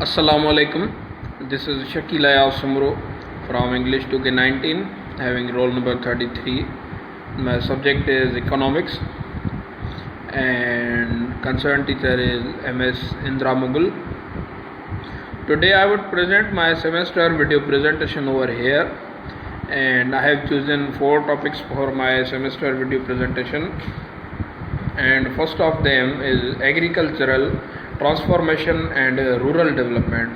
Assalamu alaikum. This is Shakeel Ayaz from English 2K19, having roll number 33. My subject is economics and concerned teacher is MS Indra Mughal. Today I would present my semester video presentation over here, and I have chosen 4 topics for my semester video presentation. And first of them is agricultural transformation and rural development.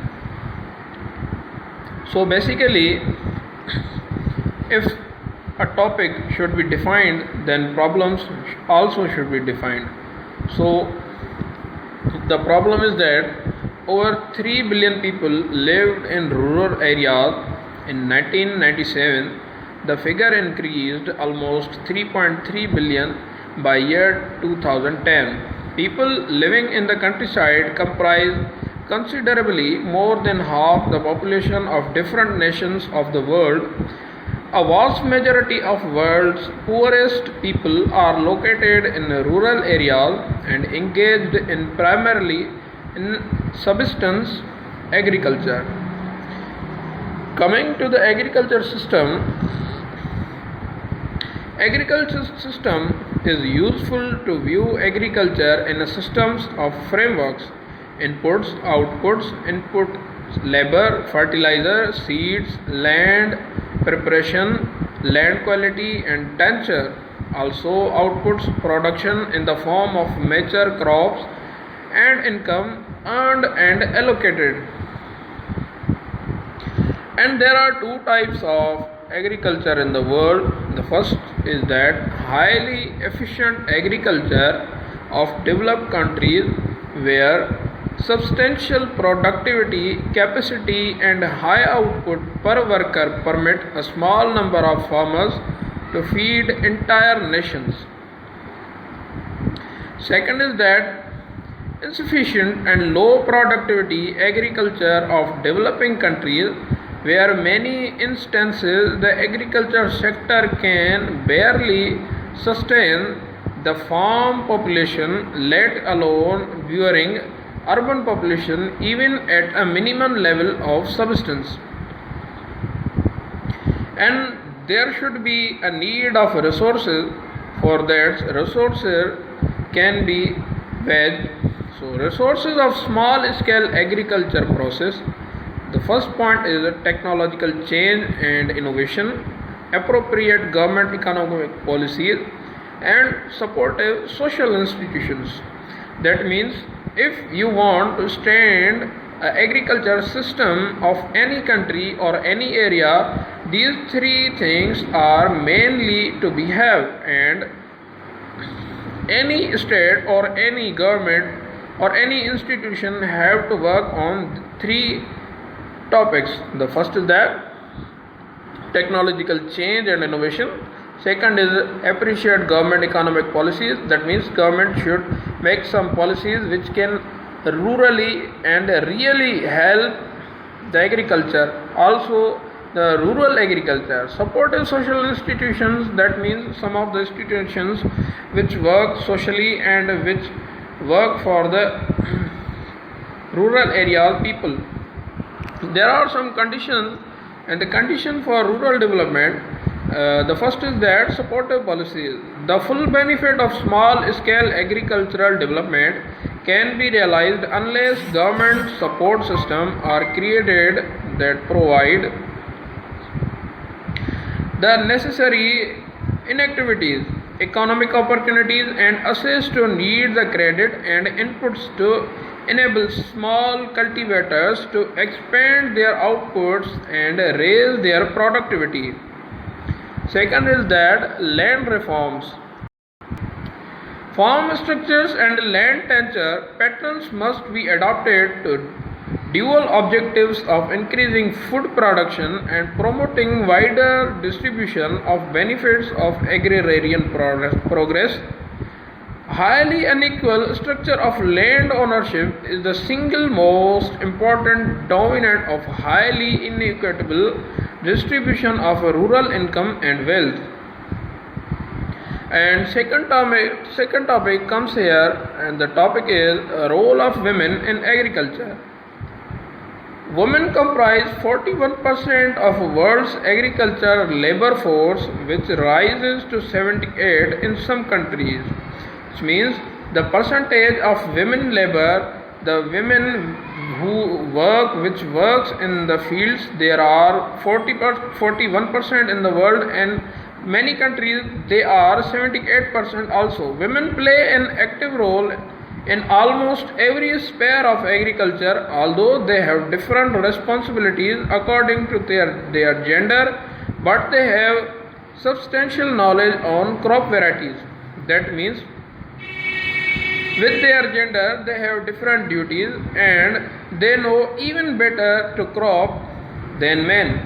So basically, if a topic should be defined, then problems also should be defined. So the problem is that over 3 billion people lived in rural areas in 1997. The figure increased almost 3.3 billion by year 2010. People living in the countryside comprise considerably more than half the population of different nations of the world. A vast majority of world's poorest people are located in rural areas and engaged in primarily in subsistence agriculture. Coming to the agriculture system is useful to view agriculture in a systems of frameworks: inputs, outputs, input labor, fertilizer, seeds, land preparation, land quality and tenure. Also outputs production in the form of mature crops and income earned and allocated. And there are 2 types of agriculture in the world. The first is that highly efficient agriculture of developed countries, where substantial productivity, capacity and high output per worker permit a small number of farmers to feed entire nations. Second is that insufficient and low productivity agriculture of developing countries, where many instances the agriculture sector can barely sustain the farm population, let alone viewing urban population even at a minimum level of subsistence. And there should be a need of resources. For that, resources can be varied. So resources of small scale agriculture process. The first point is technological change and innovation, appropriate government economic policies and supportive social institutions. That means if you want to stand an agriculture system of any country or any area, these 3 things are mainly to be have, and any state or any government or any institution have to work on 3 topics. The first is that technological change and innovation. Second is appreciate government economic policies. That means government should make some policies which can rurally and really help the agriculture. Also the rural agriculture. Supportive social institutions. That means some of the institutions which work socially and which work for the rural area people. There are some conditions, and the condition for rural development, the first is that supportive policies. The full benefit of small scale agricultural development can be realized unless government support systems are created that provide the necessary inactivities, economic opportunities and access to need the credit and inputs to enable small cultivators to expand their outputs and raise their productivity. Second is that land reforms. Farm structures and land tenure patterns must be adopted to dual objectives of increasing food production and promoting wider distribution of benefits of agrarian progress. Highly unequal structure of land ownership is the single most important dominant of highly inequitable distribution of rural income and wealth. And second topic comes here, and the topic is role of women in agriculture. Women comprise 41% of world's agriculture labor force, which rises to 78 in some countries, which means the percentage of women labor, the women who work, which works in the fields, there are 41% in the world, and many countries they are 78% also. Women play an active role in almost every sphere of agriculture, although they have different responsibilities according to their gender, but they have substantial knowledge on crop varieties. That means with their gender they have different duties and they know even better to crop than men.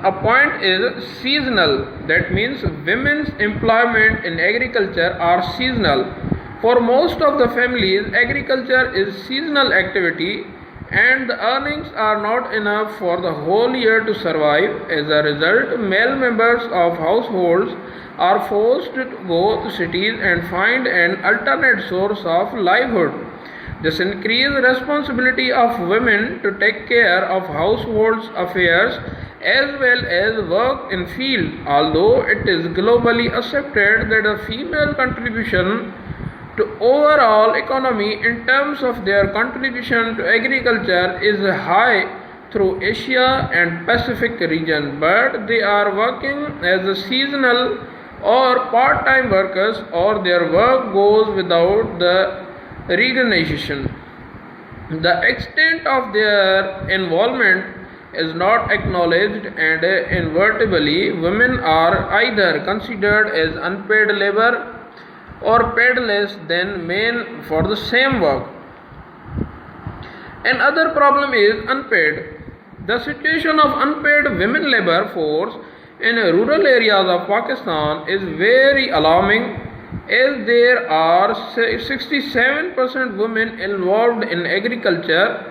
A point is seasonal. That means women's employment in agriculture are seasonal. For most of the families, agriculture is seasonal activity and the earnings are not enough for the whole year to survive. As a result, male members of households are forced to go to cities and find an alternate source of livelihood. This increased responsibility of women to take care of household affairs as well as work in field. Although it is globally accepted that the female contribution to overall economy in terms of their contribution to agriculture is high through Asia and Pacific region, but they are working as a seasonal or part-time workers, or their work goes without the recognition. The extent of their involvement is not acknowledged, and inevitably women are either considered as unpaid labor or paid less than men for the same work. Another problem is unpaid. The situation of unpaid women labor force in rural areas of Pakistan is very alarming, as there are 67% women involved in agriculture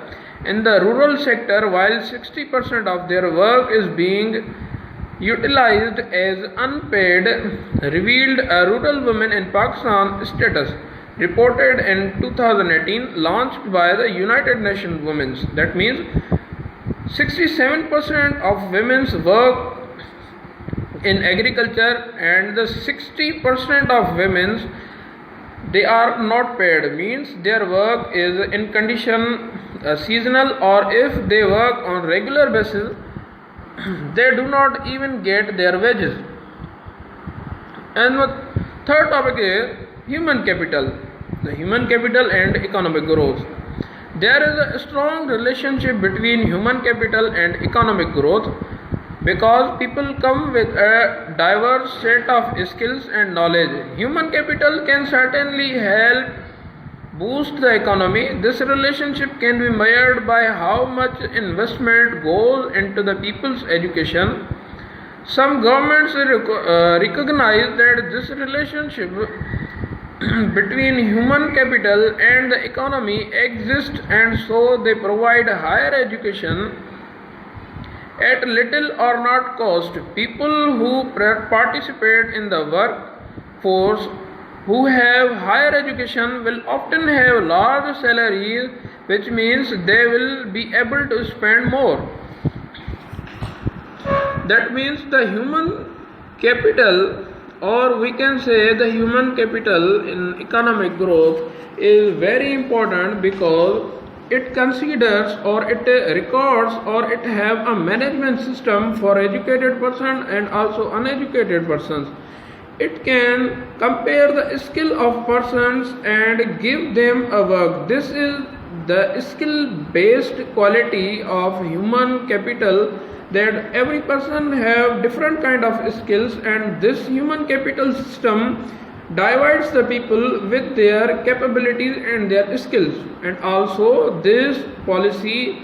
in the rural sector, while 60% of their work is being utilized as unpaid, revealed a Rural Women in Pakistan status reported in 2018 launched by the United Nations Women's. That means 67% of women's work in agriculture and the 60% of women's they are not paid, means their work is in condition seasonal, or if they work on regular basis they do not even get their wages. And the third topic is human capital, the human capital and economic growth. There is a strong relationship between human capital and economic growth because people come with a diverse set of skills and knowledge. Human capital can certainly help boost the economy. This relationship can be measured by how much investment goes into the people's education. Some governments recognize that this relationship between human capital and the economy exists, and so they provide higher education at little or not cost. People who participate in the workforce who have higher education will often have large salaries, which means they will be able to spend more. That means the human capital, or we can say the human capital in economic growth, is very important because it considers or it records or it have a management system for educated person and also uneducated persons. It can compare the skill of persons and give them a work. This is the skill based quality of human capital, that every person have different kind of skills, and this human capital system divides the people with their capabilities and their skills. And also this policy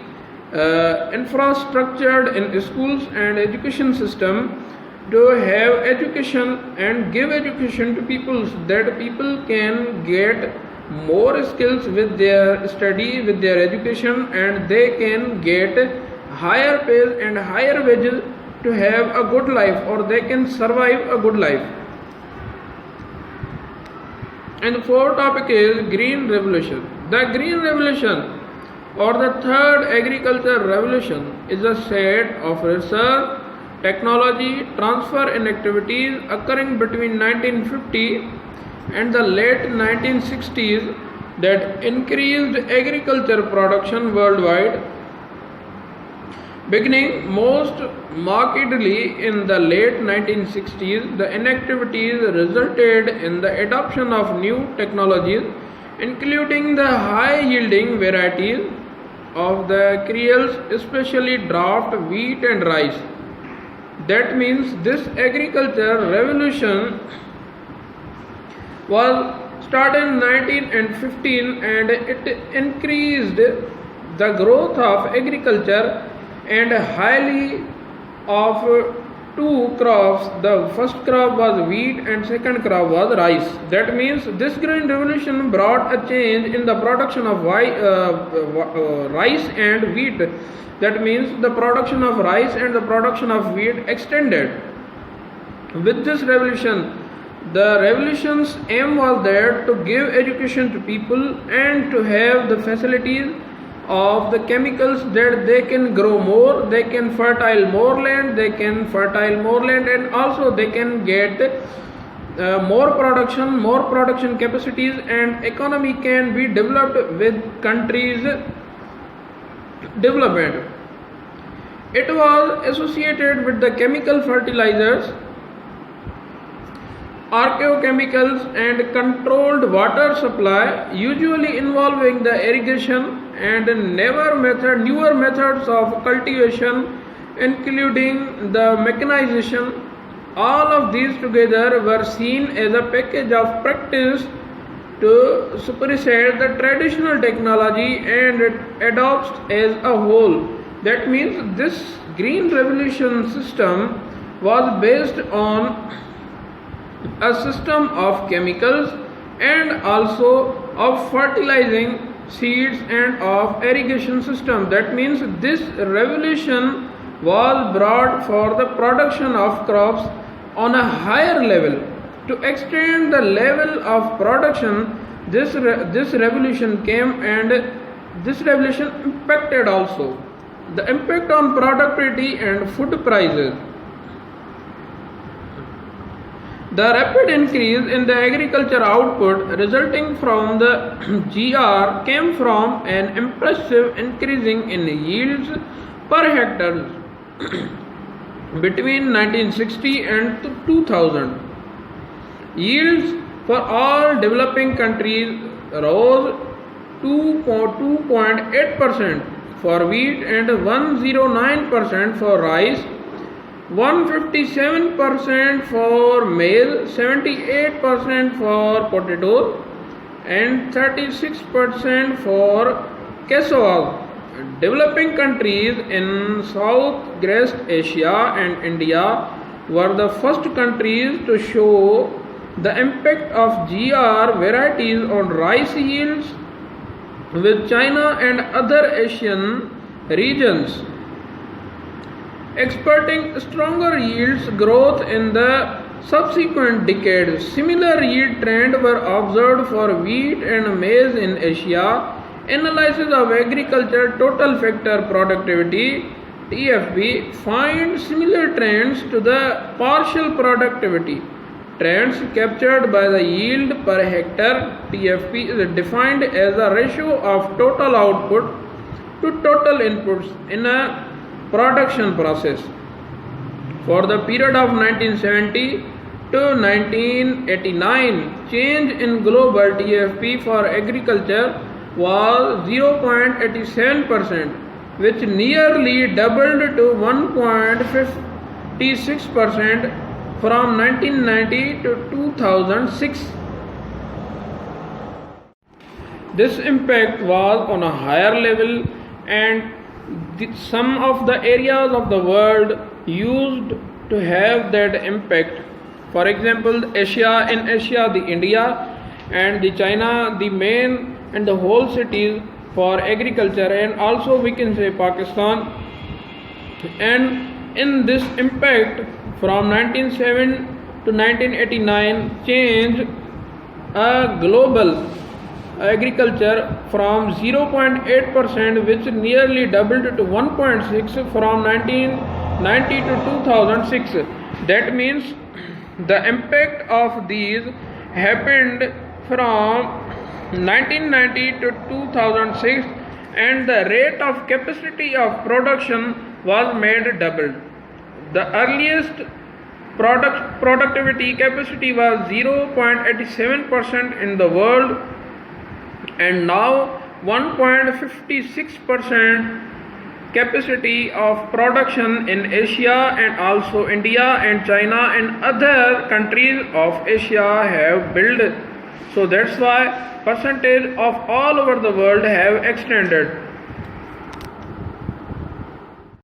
infrastructured in schools and education system to have education and give education to people, that people can get more skills with their study, with their education, and they can get higher pay and higher wages to have a good life, or they can survive a good life. And the fourth topic is Green Revolution. The Green Revolution or the third agricultural revolution is a set of research, technology transfer and activities occurring between 1950 and the late 1960s that increased agriculture production worldwide. Beginning most markedly in the late 1960s, the inactivities resulted in the adoption of new technologies, including the high-yielding varieties of the cereals, especially drought, wheat and rice. That means this agriculture revolution was started in 1915 and it increased the growth of agriculture and highly of two crops. The first crop was wheat and second crop was rice. That means this green revolution brought a change in the production of rice and wheat. That means the production of rice and the production of wheat extended. With this revolution, the revolution's aim was there to give education to people and to have the facilities of the chemicals that they can grow more, they can fertile more land, and also they can get more production capacities, and economy can be developed with countries' development. It was associated with the chemical fertilizers, archaeochemicals and controlled water supply, usually involving the irrigation and newer methods of cultivation, including the mechanization. All of these together were seen as a package of practice to supersede the traditional technology and adopts as a whole. That means this green revolution system was based on a system of chemicals and also of fertilizing seeds and of irrigation system. That means this revolution was brought for the production of crops on a higher level. To extend the level of production, this revolution came, and this revolution impacted also the impact on productivity and food prices. The rapid increase in the agriculture output resulting from the GR came from an impressive increasing in yields per hectare between 1960 and 2000. Yields for all developing countries rose 2.8% for wheat and 109% for rice, 157% for maize, 78% for potatoes, and 36% for cassava. Developing countries in Southeast Asia and India were the first countries to show the impact of GR varieties on rice yields, with China and other Asian regions experting stronger yields growth in the subsequent decades. Similar yield trends were observed for wheat and maize in Asia. Analysis of agriculture total factor productivity (TFP) finds similar trends to the partial productivity. Trends captured by the yield per hectare (TFP) is defined as a ratio of total output to total inputs in a production process. For the period of 1970 to 1989, change in global TFP for agriculture was 0.87%, which nearly doubled to 1.56% from 1990 to 2006. This impact was on a higher level, and some of the areas of the world used to have that impact. For example, in Asia, the India and the China, the main and the whole cities for agriculture, and also we can say Pakistan. And in this impact from 1907 to 1989 change, a global agriculture from 0.8%, which nearly doubled to 1.6 from 1990 to 2006. That means the impact of these happened from 1990 to 2006, and the rate of capacity of production was made doubled. The earliest productivity capacity was 0.87% in the world, and now 1.56% capacity of production in Asia, and also India and China and other countries of Asia have built. So that's why percentage of all over the world have extended.